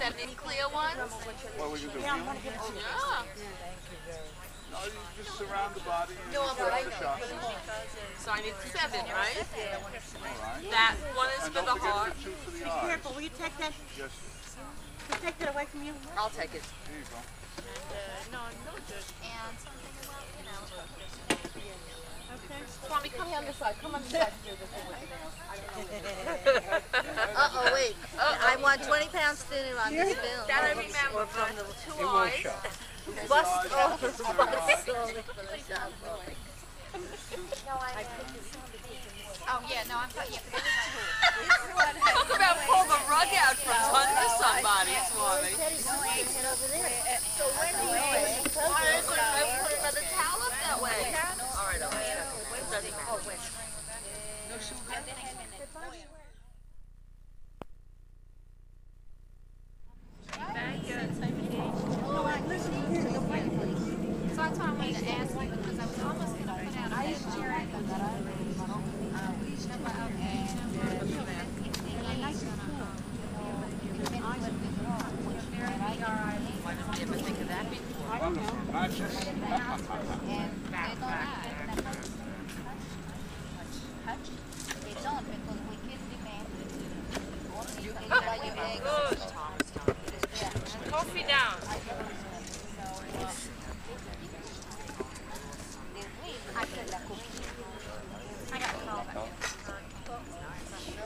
that any clear ones? Well, we can do. Yeah, I'm going to give it to you. Yeah. No, you just surround the body and No, set but I up the know. shot. So I need 7, right? All right. That one is And for don't the forget heart. the 2 for the Be eyes. careful. Will you take that? Yes. Will you take that away from you? I'll take it. There you go. And something about, you know. Okay. Swami, come here on this side. Come on this side. Uh-oh, wait. I want 20 pounds thinner on this bill. That I remember from the 2 It won't eyes. show. Bust over. Oh, yeah, no, I'm talking about Talk about pull the rug out from under somebody, Swami. So when do you Why couldn't I put another towel up that way? All right, it doesn't matter. So that's why I wanted to ask you, because I was almost going to put out a chair. You ever think of that before? Wonderful. Matches. They don't, because we kiss the man. Good. Coffee down. I got to call them. Can I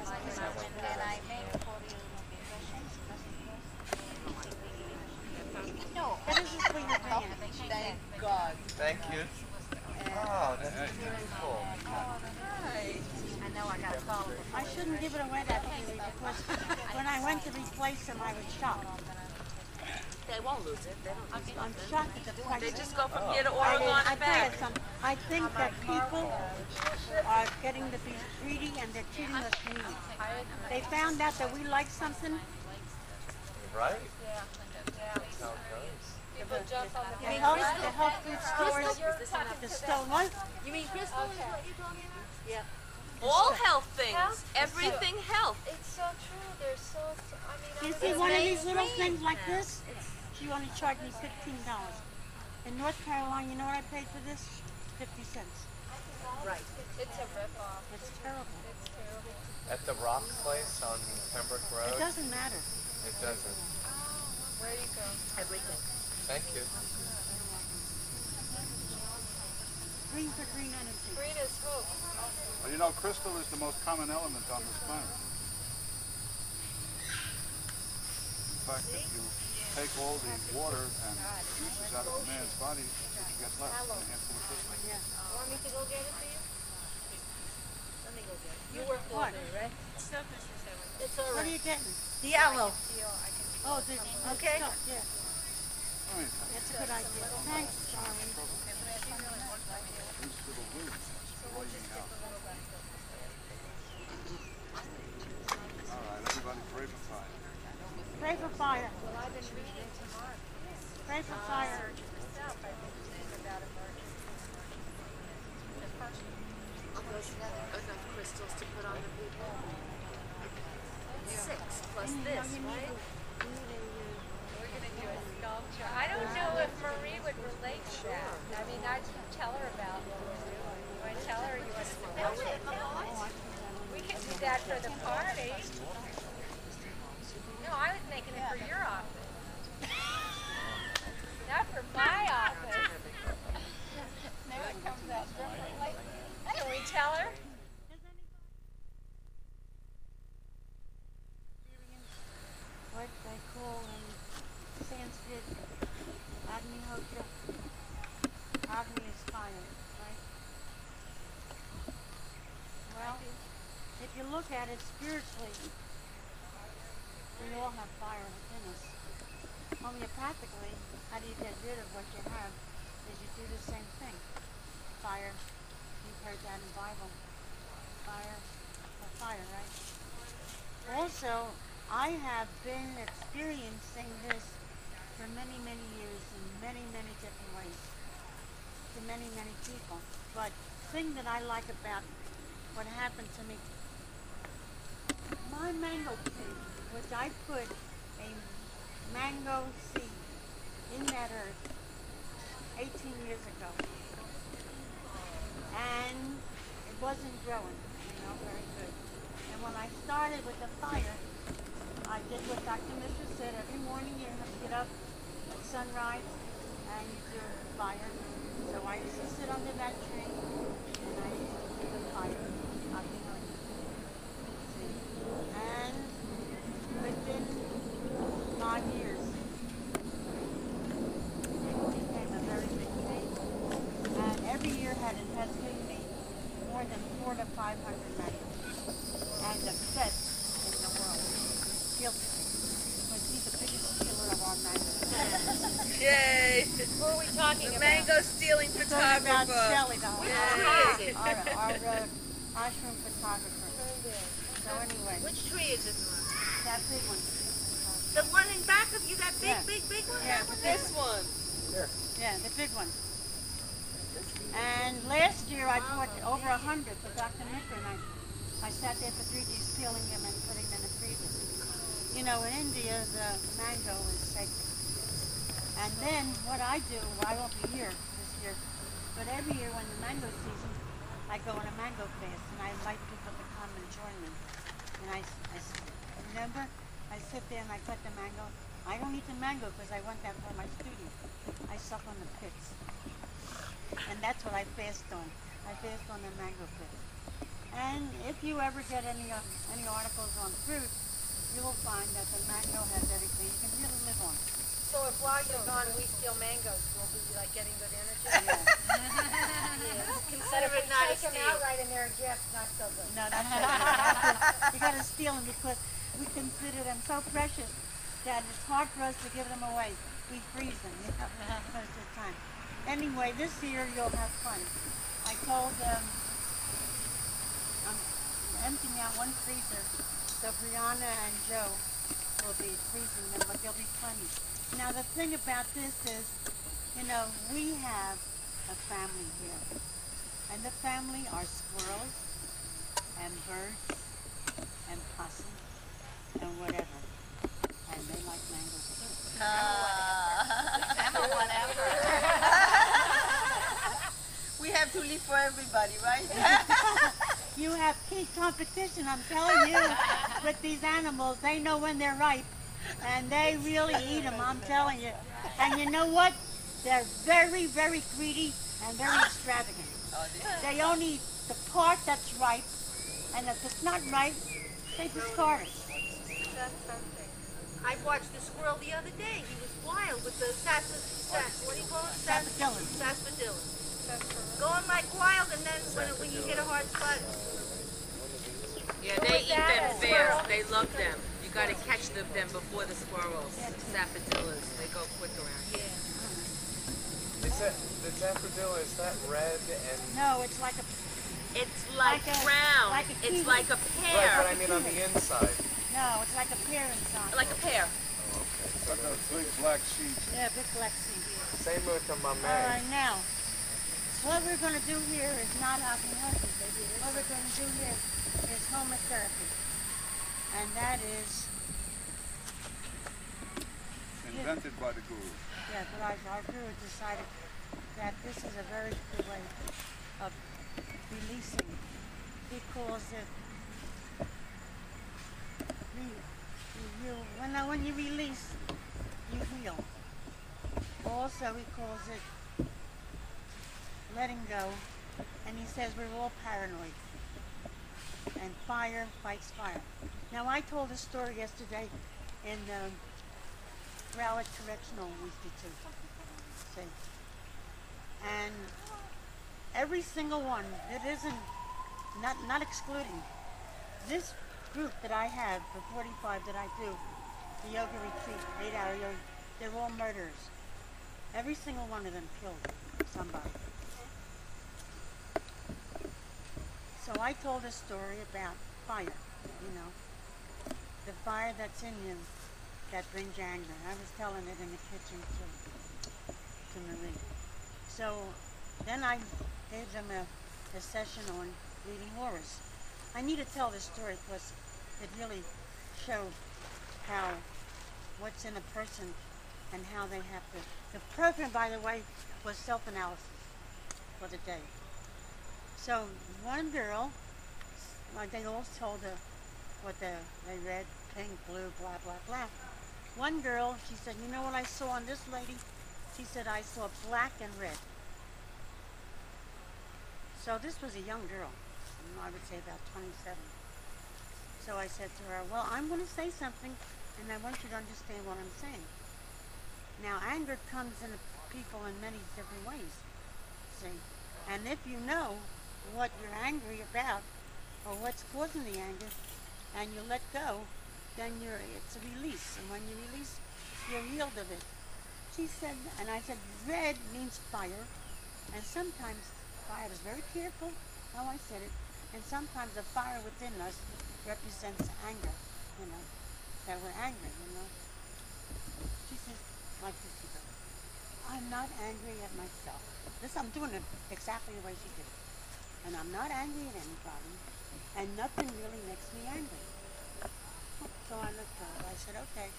make for you? No, That is just for your hand. thank God. Thank you. Oh, that's beautiful. I know I got to call them. I shouldn't give it away that easily because when I went to replace them, I was shocked. They won't lose it. They don't lose I'm nothing. shocked at the price. They just go from here to I Oregon tell and you back. something. I think that people are getting to be greedy and they're treating us mean. They found out that we like something. Right? That's how it goes. The health food stores, the store. What? You mean Crystal is what you're talking about? Yeah. All health things. Everything health. It's so true. They're so. I mean, You see one of these little things like this? She only charged me $15. In North Carolina, you know what I paid for this? 50 cents. Right. it's a ripoff. It's terrible. It's terrible. At the Rock Place on Pembroke It Road? doesn't matter. It doesn't. Where you go? Everything. Thank you. Green for green energy. Green is hope. Well, you know, crystal is the most common element on this planet. In fact, if you take all the water and juices out of a man's body, that's what you get left. A handful of crystal. Want me to go get it for you? Let me go get it. You work all What? day, right? It's all What are right. you getting? Diablo. Oh, the Okay. stuff, yeah. I mean, That's a good idea. Thanks, Charlie. these little roots boiling out. All right, everybody pray for fire. Pray for fire. Well, I've been reading to Mark. Pray for fire. Myself, I've been reading about it, Mark. Enough crystals to put on the people. 6 plus You know, this, you need right? We're going to do a sculpture. I don't know if Marie would relate to that. I mean, I should tell her about what we're doing. You want to tell her or you want to film it? We can do that for the party. No, I was making it for your office. Not for my office. Now it comes out differently. Can we tell her? What they call in Sanskrit Agnihotra. Agni is fire, right? Well, if you look at it spiritually, we all have fire within us. Homeopathically, how do you get rid of what you have? Is you do the same thing. Fire, you've heard that in the Bible. Fire, right? Also, I have been experiencing this for many, many years in many, many different ways to many, many people. But the thing that I like about what happened to me, my mango tree, which I put a mango seed in that earth 18 years ago. And it wasn't growing, very good. And when I started with the fire, I did what Dr. Mishra said. Every morning you have to get up at sunrise and you do fire. So I used to sit under that tree and I used to do the fire. Agihotra. See? And within 5 years, it became a very big tree. And every year has given me more than 400 to 500 mangoes. And the best in the world. Guilty. Because he's the biggest stealer of our mangoes. Yay! Who are we talking The about? mango stealing We're talking about photographer. Shelly, the Which tree is it? our ashram photographer. So anyway, Which tree is it? that big one. The one in back of you, that big, Yeah. big one? Yeah, the big This one. Yeah, the big one. And last year I bought over 100 for Dr. Mishra, and I sat there for 3 days peeling them and putting them in the freezer. In India, the mango is sacred. And then what I do, I won't be here this year, but every year when the mango season, I go on a mango fast, and I invite people to come and join me. And I remember, I sit there and I cut the mango. I don't eat the mango because I want that for my studio. I suck on the pits. And that's what I fast on. I fast on the mango pits. And if you ever get any articles on fruit, you will find that the mango has everything you can really live on. So if while you're gone we steal mangoes, we'll be like getting good energy? Consider it not a Take them steal. outright and they're just not so good. No, that's not good. You got to steal them because we consider them so precious that it's hard for us to give them away. We freeze them most of the time. Anyway, this year you'll have fun. I told them I'm emptying out one freezer, so Brianna and Joe will be freezing them, but there'll be plenty. Now the thing about this is, we have a family here. And the family are squirrels and birds and possums and whatever. And they like mangoes too. We have to live for everybody, right? You have key competition, I'm telling you, with these animals. They know when they're ripe, and they really eat them, I'm telling you. And you know what? They're very, very greedy and very extravagant. They only eat the part that's ripe, and if it's not ripe, they discard it. That's something. I watched a squirrel the other day. He was wild with the what do you call it? Sarasvati. Sarasvati. Going like wild, and then when you hit a hard spot. Yeah, they eat them fast. They love them. You got to catch them before the squirrels. Sapodillas. They go quick around. Yeah. The daffodil, is that red and... No, it's like a... It's like round. like a it's kiwi. like a pear. Right, but I mean on the inside. No, it's like a pear inside. Like a pear. Oh, okay. It's like those big black seeds. Yeah, big black seed. Same with the All mamey. right, now, what we're going to do here is not Agnihotra. What we're going to do here is homotherapy. And that is... Invented by the guru. Yeah, but our guru decided that this is a very good way of releasing. He calls it... When you release, you heal. Also, he calls it letting go, and he says we're all paranoid, and fire fights fire. Now, I told a story yesterday in Broward Correctional Institute, see, and every single one, it isn't, not excluding, this group that I have, the 45 that I do, the yoga retreat, 8-hour yoga, they're all murderers. Every single one of them killed somebody. So I told a story about fire, the fire that's in you that brings you anger. I was telling it in the kitchen to Marie. So then I gave them a session on reading auras. I need to tell this story because it really showed how what's in a person and how they have to. The program, by the way, was self-analysis for the day. So one girl, like they all told her what they read, pink, blue, blah, blah, blah. One girl, she said, you know what I saw on this lady? She said, I saw black and red. So this was a young girl, I would say about 27. So I said to her, well, I'm going to say something, and I want you to understand what I'm saying. Now, anger comes in people in many different ways, see? And if you know what you're angry about, or what's causing the anger, and you let go, then it's a release. And when you release, you're healed of it. She said, and I said, red means fire, and sometimes I was very careful how I said it, and sometimes the fire within us represents anger, that we're angry, She says, like this, she goes, I'm not angry at myself. I'm doing it exactly the way she did it. And I'm not angry at anybody, and nothing really makes me angry. So I looked at her, I said, okay,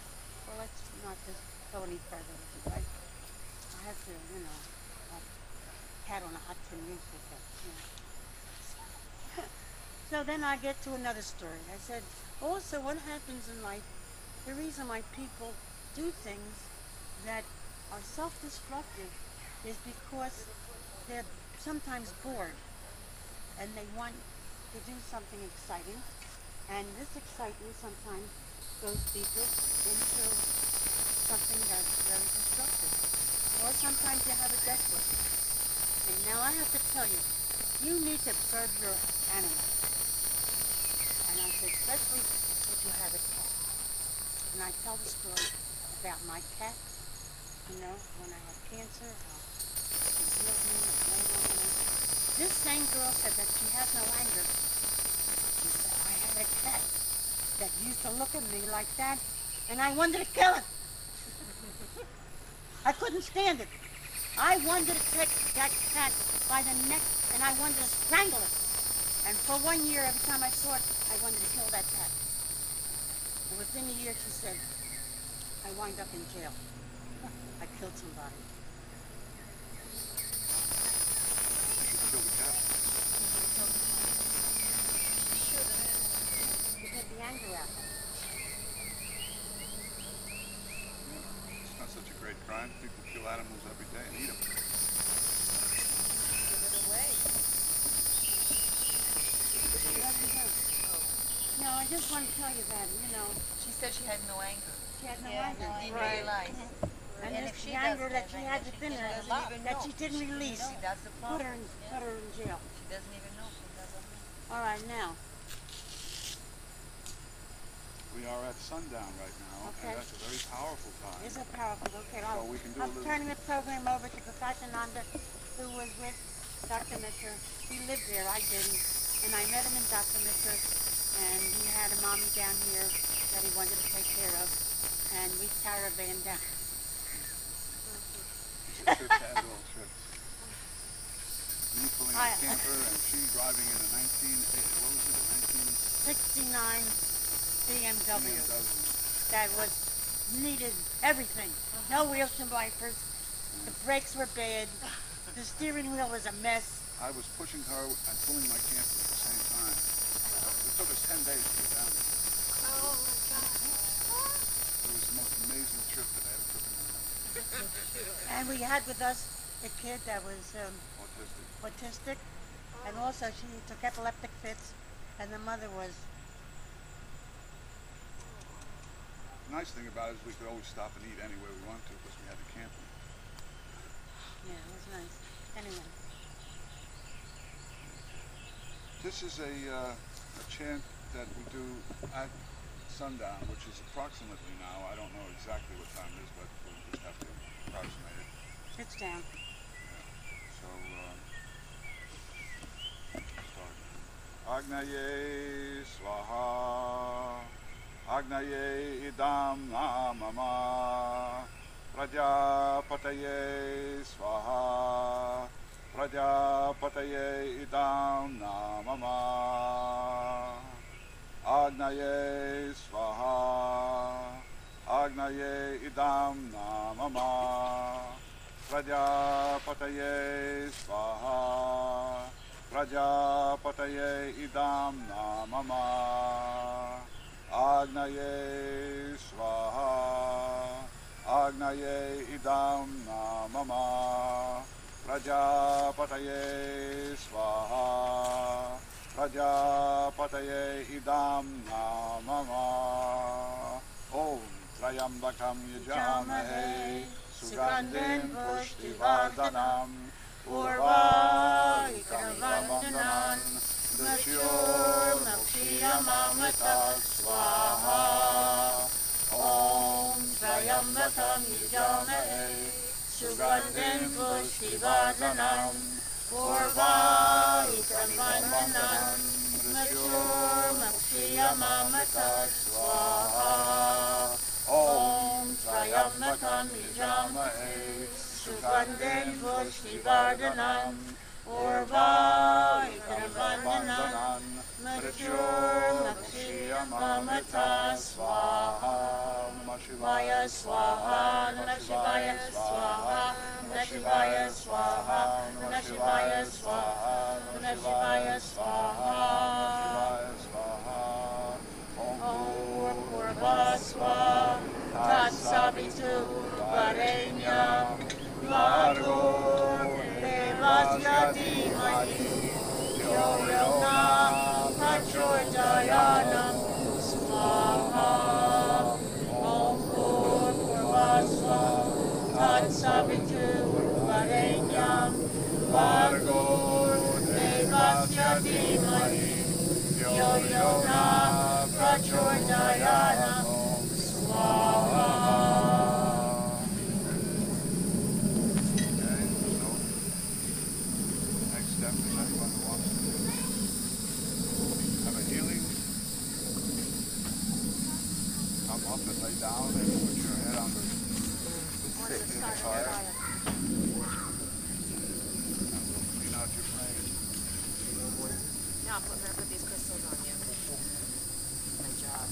well, let's not just go any further with it, right? I have to, cat on a hot tin roof with that, So then I get to another story. I said, also what happens in life, the reason why people do things that are self-destructive is because they're sometimes bored and they want to do something exciting, and this excitement sometimes goes deeper into something that's very destructive. Or sometimes you have a death wish. And now I have to tell you, you need to observe your animals. And I say, especially if you have a cat. And I tell the story about my cat, when I had cancer, how she healed me later on. This same girl said that she has no anger. She said, I had a cat that used to look at me like that, and I wanted to kill it. I couldn't stand it. I wanted to take that cat by the neck, and I wanted to strangle it. And for 1 year, every time I saw it, I wanted to kill that cat. And within a year, she said, I wind up in jail. I killed somebody. Kill the cat. To get the anger out. It's not such a great crime. People kill animals every day and eat them. Give it away. No, I just want to tell you that, She said she had no anger. she had no anger. Didn't realize. And And this if she anger doesn't that have she had anger, within she her, doesn't even that know. she didn't release, See, that's the put problem. her in jail. She doesn't even know. She doesn't know. All right, now. We are at sundown right now, Okay. and that's a very powerful time. Is it powerful? Okay, So we can do a I'm little- turning the program over to Brahmananda, who was with Dr. Mishra. He lived there, I didn't. And I met him in Dr. Mishra, and he had a mommy down here that he wanted to take care of, and we caravaned down. Trips, little trips. Me pulling a camper and she driving in a 69 BMW. That was needed everything. No wheels and wipers. The brakes were bad. The steering wheel was a mess. I was pushing her and pulling my camper at the same time. It took us 10 days to get down there. Oh my God. It was the most amazing trip that I ever took in my life. And we had with us a kid that was Autistic. autistic, and also she took epileptic fits, and the mother was. The nice thing about it is we could always stop and eat anywhere we wanted to because we had the camper. Yeah, it was nice. Anyway. This is a chant that we do at sundown, which is approximately now, I don't know exactly what time it is, but we'll just have to approximate it. It's down. So, start. Agnaye Swaha, Agnaye Idam Namama, Prajapataye Swaha, Prajapataye Idam Namama, Agnaye Swaha, Agnaye idam namama. Prajapataye svaha. Prajapataye idam namama. Agnaye svaha. Agnaye idam namama. Prajapataye svaha. Prajapataye idam namama. Om Trayambakam yajamahe Sugandhin pushtivardhanam Urvaikam vandanan Mrityur Makshiyamamrita Swaha. Om Trayambakam yajamahe Sugandhin pushtivardhanam Urvaikam vandanan Mrityur Makshiyamamrita Swaha. Om Trayambakam yajamahe Sugandhin pushtivardhanam Urvaikam vandanan Mrityur Makshiyamamrita Swaha. Namah Shivaya Swaha. Namah Shivaya Swaha. Namah Shivaya Swaha. Namah Shivaya Swaha. Namah Shivaya Swaha. Om Purvaswa Tat Savitu Varenyam Bhargo Devasya Dhimahi Yo Yona Prachodayana Swaha. Om Purvaswa Tat Savitu Varenyam Bhargo Devasya Dhimahi Yo Yona Prachodayana Swaha. Okay, so next step is anyone who wants to have a healing, come up and lay down and put your head on the fire. And we'll clean out your brain. No, I'm going to put these crystals on you. Good job.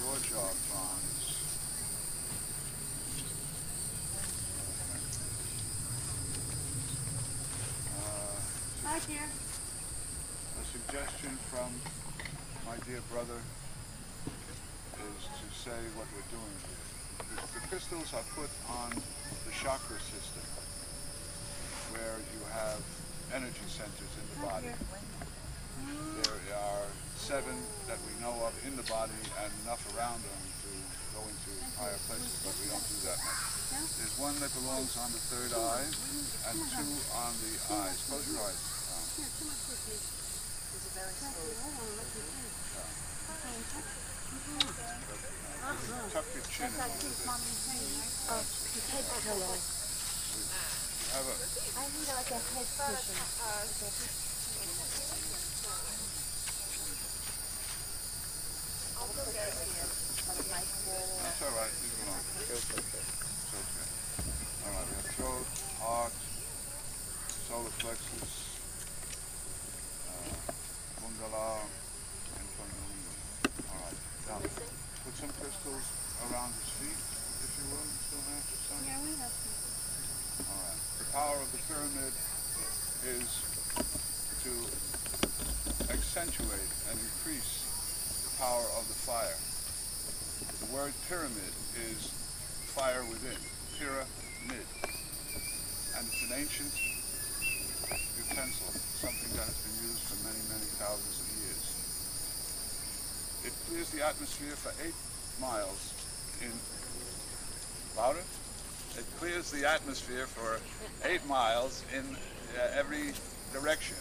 Your job, Franz. Hi, dear. A suggestion from my dear brother is to say what we're doing here. The crystals are put on the chakra system, where you have energy centers in the body. There are 7 that we know of in the body and enough around them to go into higher places, but we don't do that much. There's one that belongs on the third eye and 2 on the eyes. Close your eyes. Tuck your chin in a little bit. Have a, I need like a head cushion. that's all right. Leave it alone. It's okay. All right. We have throat, heart, solar plexus, Kundala, and Kundalini. All right. Now, put some crystals around his feet, if you will. You still have some? Yeah, we have some. All right. The power of the pyramid is to accentuate and increase the power of the fire. The word pyramid is fire within. Pyramid. And it's an ancient utensil, something that has been used for many, many thousands of years. It clears the atmosphere for 8 miles in... Louder? It clears the atmosphere for 8 miles in every direction.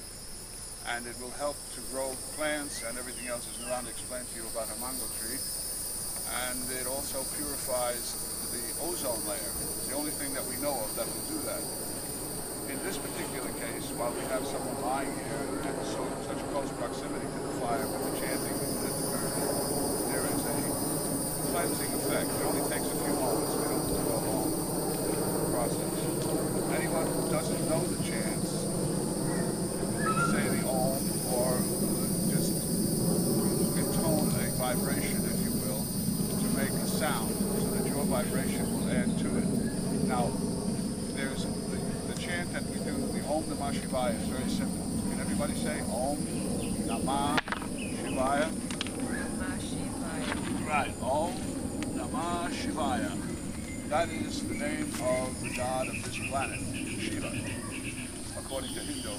And it will help to grow plants and everything else, as Naranda explained to you about a mango tree. And it also purifies the ozone layer. It's the only thing that we know of that will do that. In this particular case, while we have someone lying here at such close proximity to the fire with the chanting at the pyramid, there is a cleansing effect. It only takes a few moments. We don't do a long process. Anyone who doesn't know the chants, say the Om, or just intone a vibration, if you will, to make a sound, so that your vibration will add to it. Now, there's the chant that we do, the Om Namah Shivaya, is very simple. Can everybody say Om Namah Shivaya? Right, Om Namah Shivaya. That is the name of the god of this planet, Shiva, according to Hindu.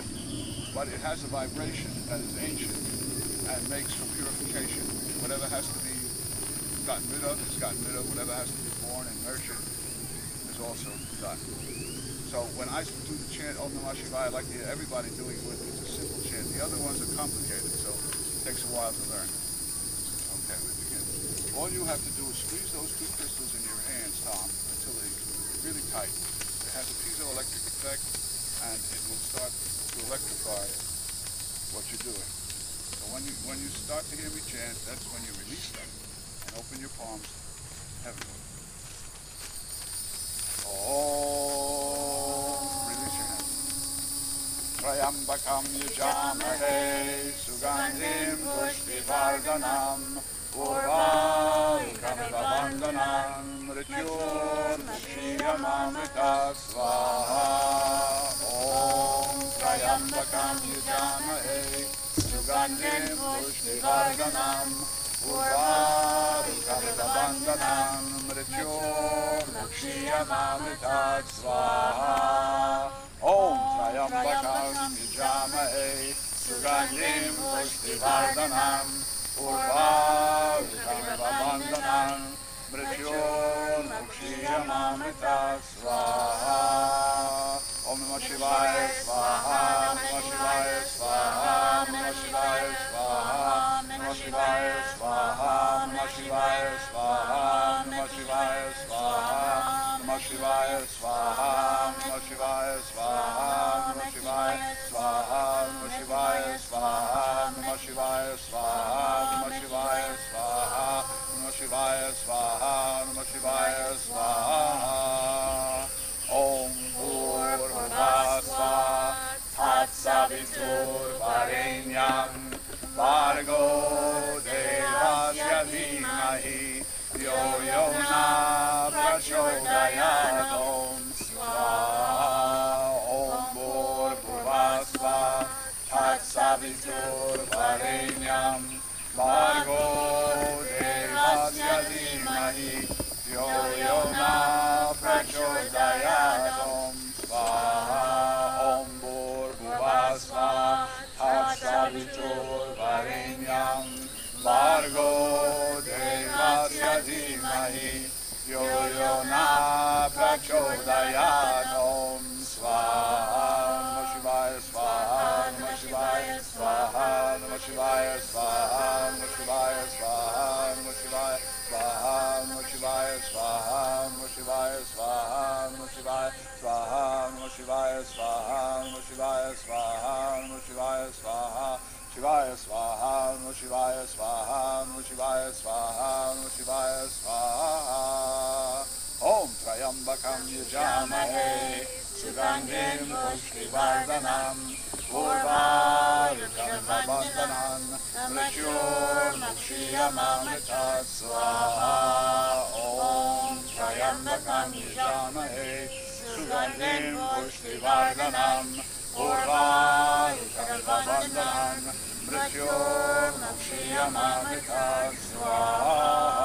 But it has a vibration that is ancient and makes for purification. Whatever has to be gotten rid of is gotten rid of. Whatever has to be born and nurtured is also done. So when I do the chant Om Namah Shivaya, I like to hear everybody doing it with me. It's a simple chant. The other ones are complicated, so it takes a while to learn. Okay, we begin. All you have to do is squeeze those two crystals in your hands, Tom, until they're really tight. It has a piezoelectric effect, and it will start to electrify what you're doing. So when you start to hear me chant, that's when you release them and open your palms heavenward. Release your hands. Trayambakam yajamahe sugandhim pushtivardhanam urvarukamivavandanam mrityurmukshyamamrita svaha. Om Trayambakam yajamahe sugandhim pushtivardhanam urvarukamivavandanam mrityurmukshyamamrita svaha. Om Trayambakam yajamahe sugandhim pushtivardhanam urvarukamivavandanam mrityurmukshyamamrita svaha. Om Namah Shivaya Svaha, Namah Shivaya Svaha, Namah Shivaya Svaha, Namah Shivaya Svaha, Namah Shivaya Svaha, Namah Shivaya Svaha, Namah Shivaya Svaha, Namah Shivaya Svaha, Namah Shivaya Svaha, Namah Shivaya Svaha, Namah Shivaya Svaha, Namah Shivaya Svaha, Namah Shivaya Svaha, Namah Shivaya Svaha. Om Bhurvasva Tatsavitur Varenyam Bhargo Devasya Dhimahi Yo Yona Prachodayat Om Svaha. Om Bhurvasva Tatsavitur Varenyam Bhargo Devasya Dhimahi Yo Yona Prachodayat Om Svaha. Om Bhurvasva Tatsavitur Varenyam Bhargo Devasya Dhimahi Yo Yona Prachodayat Om Svaha. Namah Shivaya Svaha, Namah Shivaya Svaha, Namah Shivaya Svaha, Namah Shivaya Svaha, Namah Shivaya Svaha, Namah Shivaya Svaha, Namah Shivaya Svaha, Namah Shivaya Svaha, Namah Shivaya Svaha, Namah Shivaya Svaha, Namah Shivaya Svaha, Shivaya Svaha, Namah Shivaya Svaha, Namah Shivaya Svaha, Namah Shivaya Svaha. Om Trayambakam yajamahe sugandhim pushtivardhanam urvarukamivavandanam mrityurmukshyamamrita svaha. Om Trayambakam yajamahe sugandhim pushtivardhanam urvarukamivavandanam mrityurmukshyamamrita svaha.